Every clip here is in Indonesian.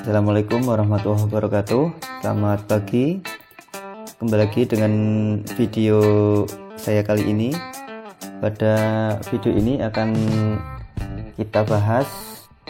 Assalamualaikum warahmatullahi wabarakatuh. Selamat pagi. Kembali lagi dengan video saya kali ini. Pada video ini akan kita bahas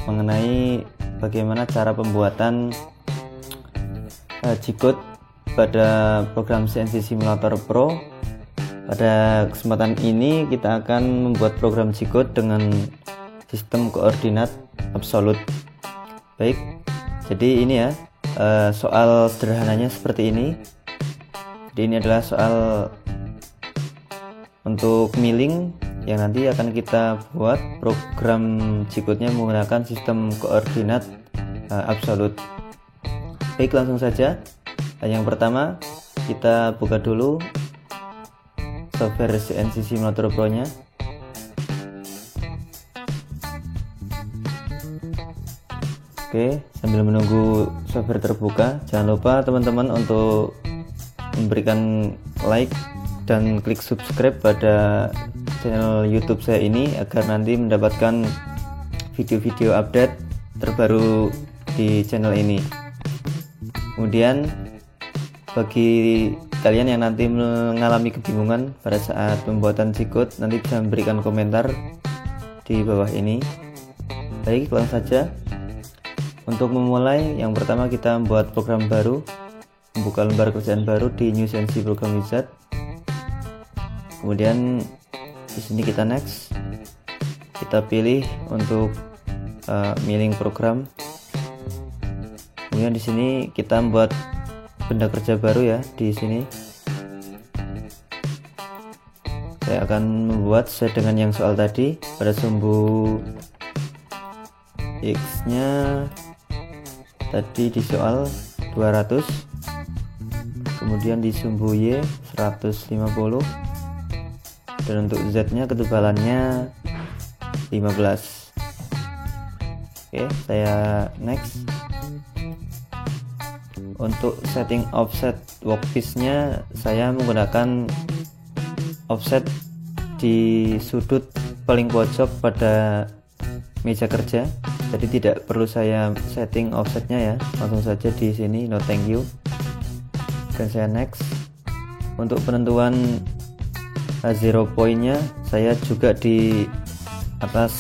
mengenai bagaimana cara pembuatan G-code pada program CNC Simulator Pro. Pada kesempatan ini kita akan membuat program G-code dengan sistem koordinat absolut. Baik, jadi ini ya soal sederhananya seperti ini. Jadi ini adalah soal untuk milling yang nanti akan kita buat program G-code-nya menggunakan sistem koordinat absolut. Baik, langsung saja. Yang pertama kita buka dulu software CNC Simulator Pro nya. Oke, sambil menunggu software terbuka, jangan lupa teman-teman untuk memberikan like dan klik subscribe pada channel YouTube saya ini agar nanti mendapatkan video-video update terbaru di channel ini. Kemudian bagi kalian yang nanti mengalami kebingungan pada saat pembuatan G-code, nanti bisa memberikan komentar di bawah ini. Baik, langsung saja. Untuk memulai, yang pertama kita membuat program baru, membuka lembar kerjaan baru di New CNC Program Wizard. Kemudian di sini kita next, kita pilih untuk milling program. Kemudian di sini kita membuat benda kerja baru ya di sini. Saya akan membuat sesuai dengan yang soal tadi. Pada sumbu X-nya tadi di soal 200, kemudian di sumbu Y 150, dan untuk Z-nya ketebalannya 15. Oke, saya next. Untuk setting offset workpiece-nya saya menggunakan offset di sudut paling pojok pada meja kerja. Jadi tidak perlu saya setting offsetnya ya, langsung saja di sini no thank you, dan saya next. Untuk penentuan zero point-nya saya juga di atas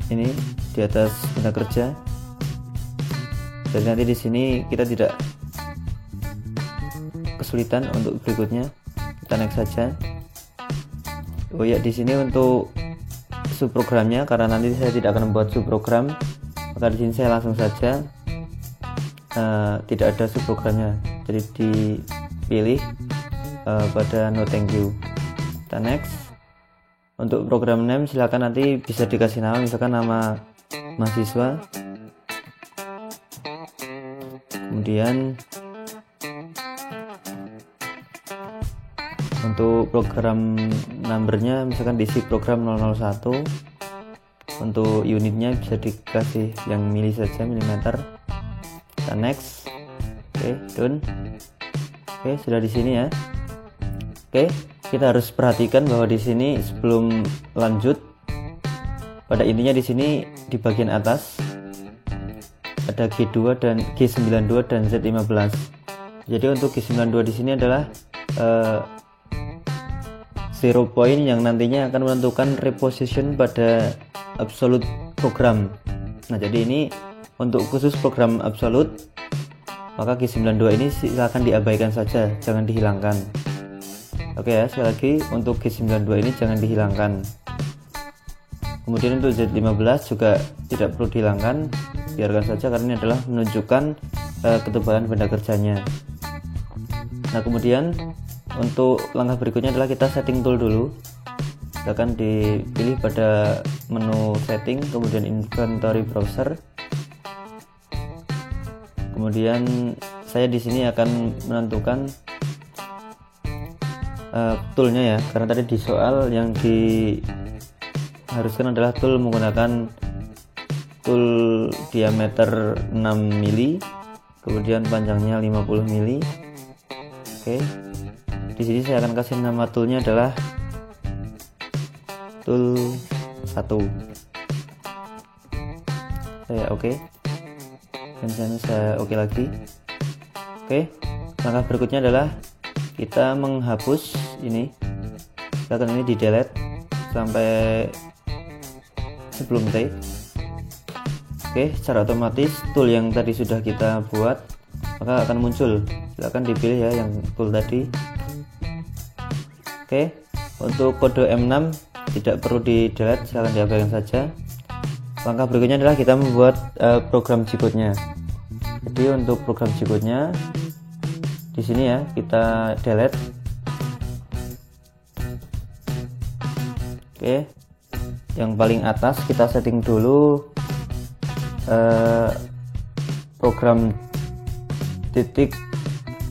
ini, di atas benda kerja. Jadi nanti di sini kita tidak kesulitan untuk berikutnya. Kita next saja. Oh ya, di sini untuk subprogramnya, karena nanti saya tidak akan membuat subprogram, maka di sini saya langsung saja tidak ada subprogramnya, jadi dipilih pada no thank you. Kita next. Untuk program name silakan nanti bisa dikasih nama, misalkan nama mahasiswa. Kemudian untuk program numbernya misalkan diisi program 001. Untuk unitnya bisa dikasih yang mili saja, milimeter. Kita next. Oke, done. Oke, sudah di sini ya. Oke, kita harus perhatikan bahwa di sini sebelum lanjut, pada intinya di sini di bagian atas ada G2 dan G92 dan Z15. Jadi untuk G92 di sini adalah zero point yang nantinya akan menentukan reposition pada absolute program. Nah, jadi ini untuk khusus program absolute, maka G92 ini silakan diabaikan saja, jangan dihilangkan. Oke ya, sekali lagi untuk G92 ini jangan dihilangkan. Kemudian untuk Z15 juga tidak perlu dihilangkan, biarkan saja karena ini adalah menunjukkan ketebalan benda kerjanya. Nah, kemudian untuk langkah berikutnya adalah kita setting tool dulu. Silakan dipilih pada menu setting, kemudian inventory browser. Kemudian saya di sini akan menentukan toolnya ya, karena tadi di soal yang diharuskan adalah tool menggunakan tool diameter 6 mili, kemudian panjangnya 50 mili. Oke, di sini saya akan kasih nama toolnya adalah tool 1. Saya oke. dan saya oke lagi. Oke, langkah berikutnya adalah kita menghapus ini. Silakan ini di delete sampai sebelum T. Oke, secara otomatis tool yang tadi sudah kita buat maka akan muncul. Silakan dipilih ya yang tool tadi. Oke, untuk kode M6 tidak perlu di delete, silakan diabaikan saja. Langkah berikutnya adalah kita membuat program G-code-nya. Jadi untuk program G-code-nya di sini ya kita delete. Oke, yang paling atas kita setting dulu program titik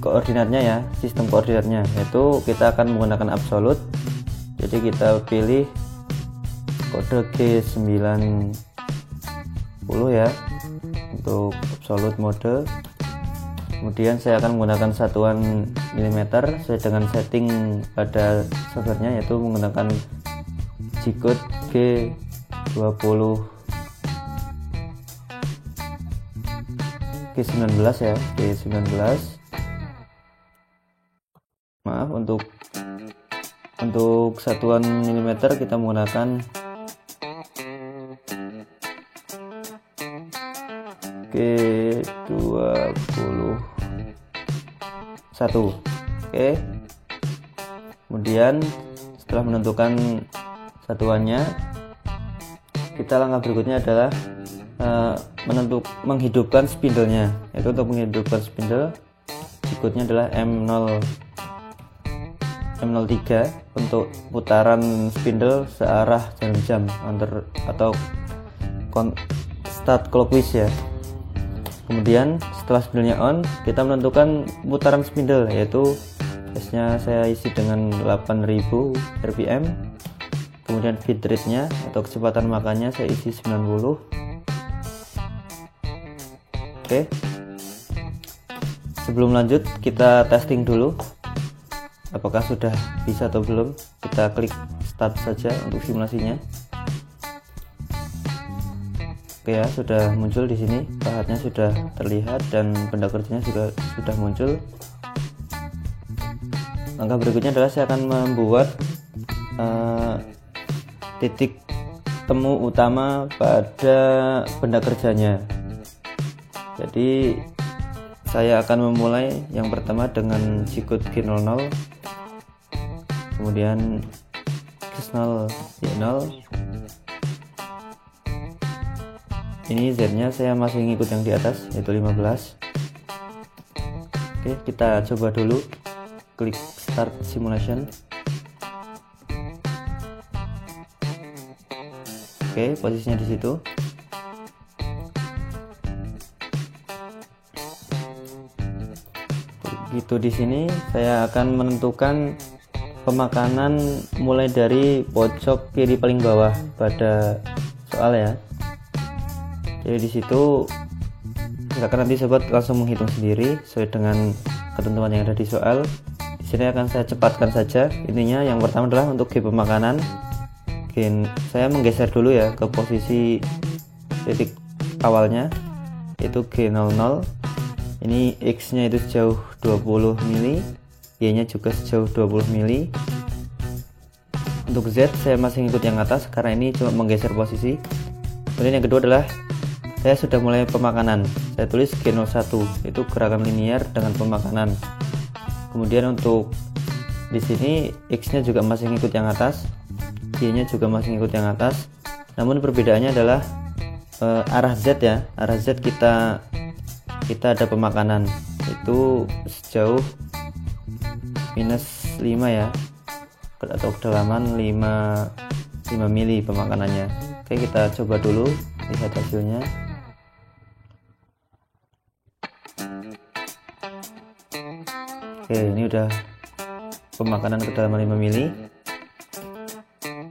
koordinatnya ya, sistem koordinatnya, yaitu kita akan menggunakan absolute. Jadi kita pilih kode G90 ya untuk absolute mode. Kemudian saya akan menggunakan satuan milimeter sesuai dengan setting pada softwarenya, yaitu menggunakan G-code G19 ya, G19. Maaf, untuk satuan milimeter kita menggunakan G21. Oke. Kemudian setelah menentukan satuannya, kita langkah berikutnya adalah menghidupkan spindle-nya. Yaitu untuk menghidupkan spindle, berikutnya adalah M03 untuk putaran spindle searah jarum jam atau start clockwise ya. Kemudian setelah spindle-nya on, kita menentukan putaran spindle, yaitu pace-nya saya isi dengan 8000 rpm. Kemudian feed rate-nya atau kecepatan makannya saya isi 90. Oke. Sebelum lanjut kita testing dulu apakah sudah bisa atau belum. Kita klik start saja untuk simulasinya. Oke ya, sudah muncul di sini, pahatnya sudah terlihat dan benda kerjanya juga sudah muncul. Langkah berikutnya adalah saya akan membuat titik temu utama pada benda kerjanya. Jadi saya akan memulai yang pertama dengan G-code G00, kemudian G0 Y0. Ini Z-nya saya masih ngikut yang di atas, yaitu 15. Oke, kita coba dulu. Klik start simulation. Oke, posisinya di situ. Begitu di sini saya akan menentukan pemakanan mulai dari pojok kiri paling bawah pada soal ya. Jadi di situ silakan nanti sobat langsung menghitung sendiri sesuai dengan ketentuan yang ada di soal. Di sini akan saya cepatkan saja. Intinya yang pertama adalah untuk G pemakanan. Saya menggeser dulu ya ke posisi titik awalnya, yaitu G00. Ini X nya itu sejauh 20 mili, Y nya juga sejauh 20 mili. Untuk Z saya masih ngikut yang atas karena ini cuma menggeser posisi. Kemudian yang kedua adalah saya sudah mulai pemakanan. Saya tulis G01, itu gerakan linear dengan pemakanan. Kemudian untuk di sini X nya juga masih ngikut yang atas, Y nya juga masih ngikut yang atas. Namun perbedaannya adalah arah Z ya. Arah Z kita ada pemakanan itu sejauh -5 ya, atau kedalaman 5 mili pemakanannya. Oke, kita coba dulu lihat hasilnya. Oke, ini udah pemakanan kedalaman 5 mili.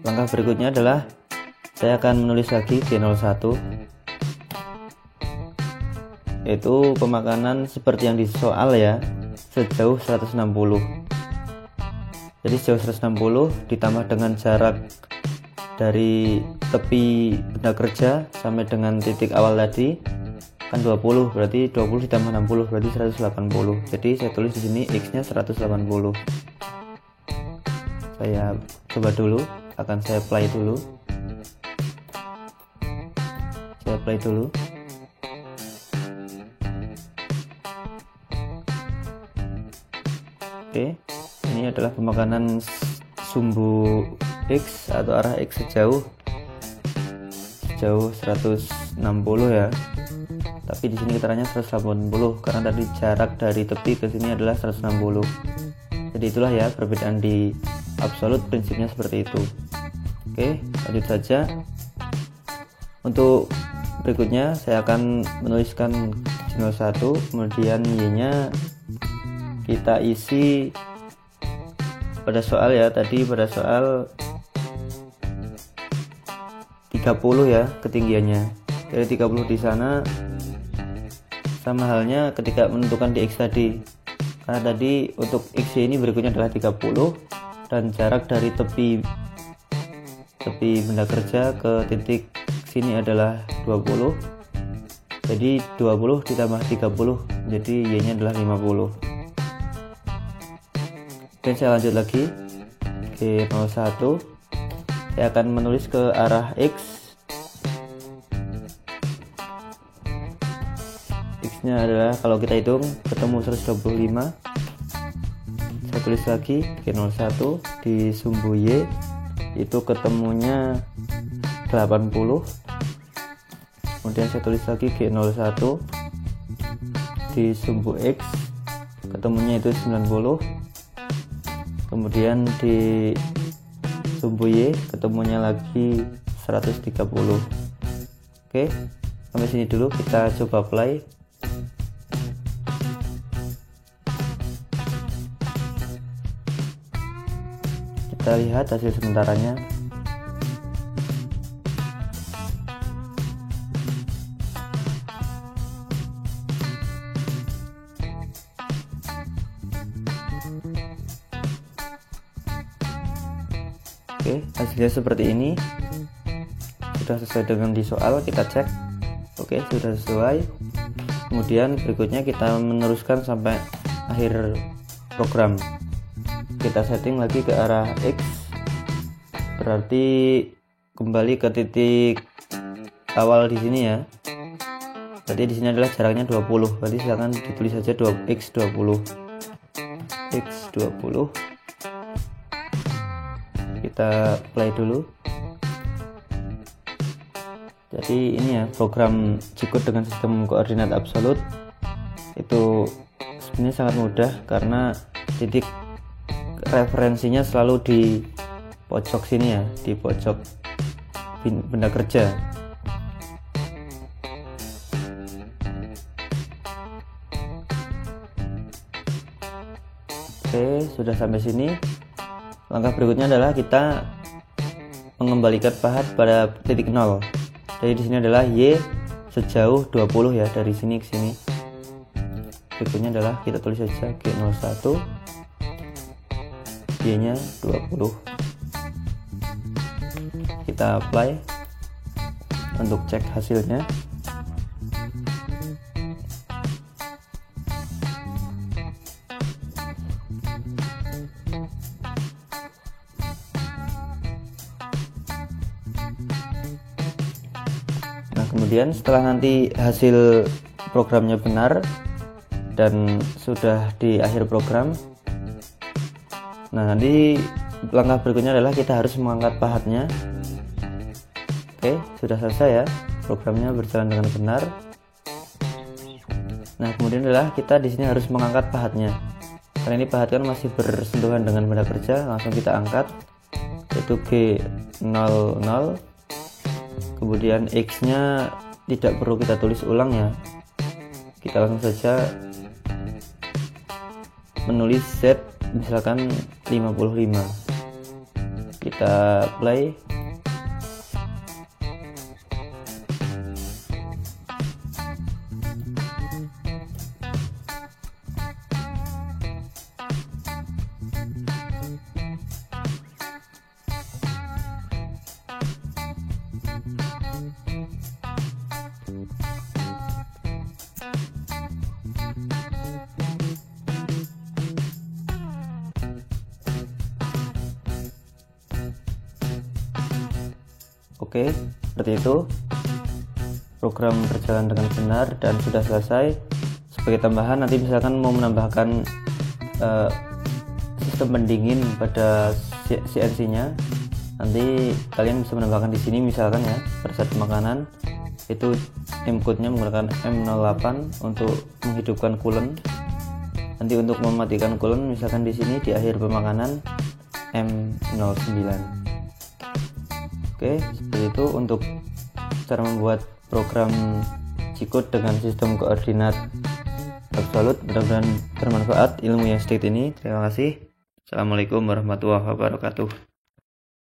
Langkah berikutnya adalah saya akan menulis lagi G01, yaitu pemakanan seperti yang di soal ya, sejauh 160. Jadi sejauh 160 ditambah dengan jarak dari tepi benda kerja sampai dengan titik awal tadi kan 20, berarti 20 ditambah 60 berarti 180. Jadi saya tulis di sini x-nya 180. Saya coba dulu, akan saya play dulu. Saya play dulu. Oke, ini adalah pemakanan sumbu x atau arah x sejauh 160 ya. Tapi di sini keterangannya 180 karena tadi jarak dari tepi ke sini adalah 160. Jadi itulah ya perbedaan di absolut, prinsipnya seperti itu. Oke, lanjut saja. Untuk berikutnya saya akan menuliskan G01, kemudian Y-nya kita isi pada soal ya. Tadi pada soal 30 ya ketinggiannya. Dari 30 di sana sama halnya ketika menentukan di X tadi, karena tadi untuk X ini berikutnya adalah 30 dan jarak dari tepi benda kerja ke titik sini adalah 20. Jadi 20 ditambah 30 jadi Y nya adalah 50. Dan saya lanjut lagi G01, saya akan menulis ke arah X. X-nya adalah kalau kita hitung ketemu 125. Saya tulis lagi G01 di sumbu Y itu ketemunya 80. Kemudian saya tulis lagi G01 di sumbu X ketemunya itu 90. Kemudian di sumbu Y ketemunya lagi 130. Oke, sampai sini dulu, kita coba play. Kita lihat hasil sementaranya. Oke, hasilnya seperti ini. Sudah sesuai dengan di soal, kita cek. Oke, sudah sesuai. Kemudian berikutnya kita meneruskan sampai akhir program. Kita setting lagi ke arah X, berarti kembali ke titik awal di sini ya. Berarti di sini adalah jaraknya 20. Berarti silakan ditulis saja X20. X20. Kita play dulu. Jadi ini ya program G-code dengan sistem koordinat absolut. Itu sebenarnya sangat mudah karena titik referensinya selalu di pojok sini ya, di pojok benda kerja. Oke, sudah sampai sini. Langkah berikutnya adalah kita mengembalikan pahat pada titik 0. Jadi di sini adalah Y sejauh 20 ya, dari sini ke sini. Berikutnya adalah kita tulis saja G01, Y nya 20. Kita apply untuk cek hasilnya. Nah, kemudian setelah nanti hasil programnya benar dan sudah di akhir program, nah nanti langkah berikutnya adalah kita harus mengangkat pahatnya. Oke, sudah selesai ya, programnya berjalan dengan benar. Nah, kemudian adalah kita di sini harus mengangkat pahatnya. Karena ini pahat kan masih bersentuhan dengan benda kerja, langsung kita angkat. Yaitu G00. Kemudian X-nya tidak perlu kita tulis ulang ya. Kita langsung saja menulis Z misalkan 55. Kita play. Oke, seperti itu. Program berjalan dengan benar dan sudah selesai. Sebagai tambahan, nanti misalkan mau menambahkan sistem pendingin pada CNC-nya, nanti kalian bisa menambahkan di sini misalkan ya, pada saat pemakanan itu inputnya menggunakan M08 untuk menghidupkan coolant. Nanti untuk mematikan coolant misalkan di sini di akhir pemakanan M09. Oke, seperti itu untuk cara membuat program G-code dengan sistem koordinat absolut. Mudah-mudahan bermanfaat ilmu yang sedikit ini. Terima kasih. Assalamualaikum warahmatullahi wabarakatuh.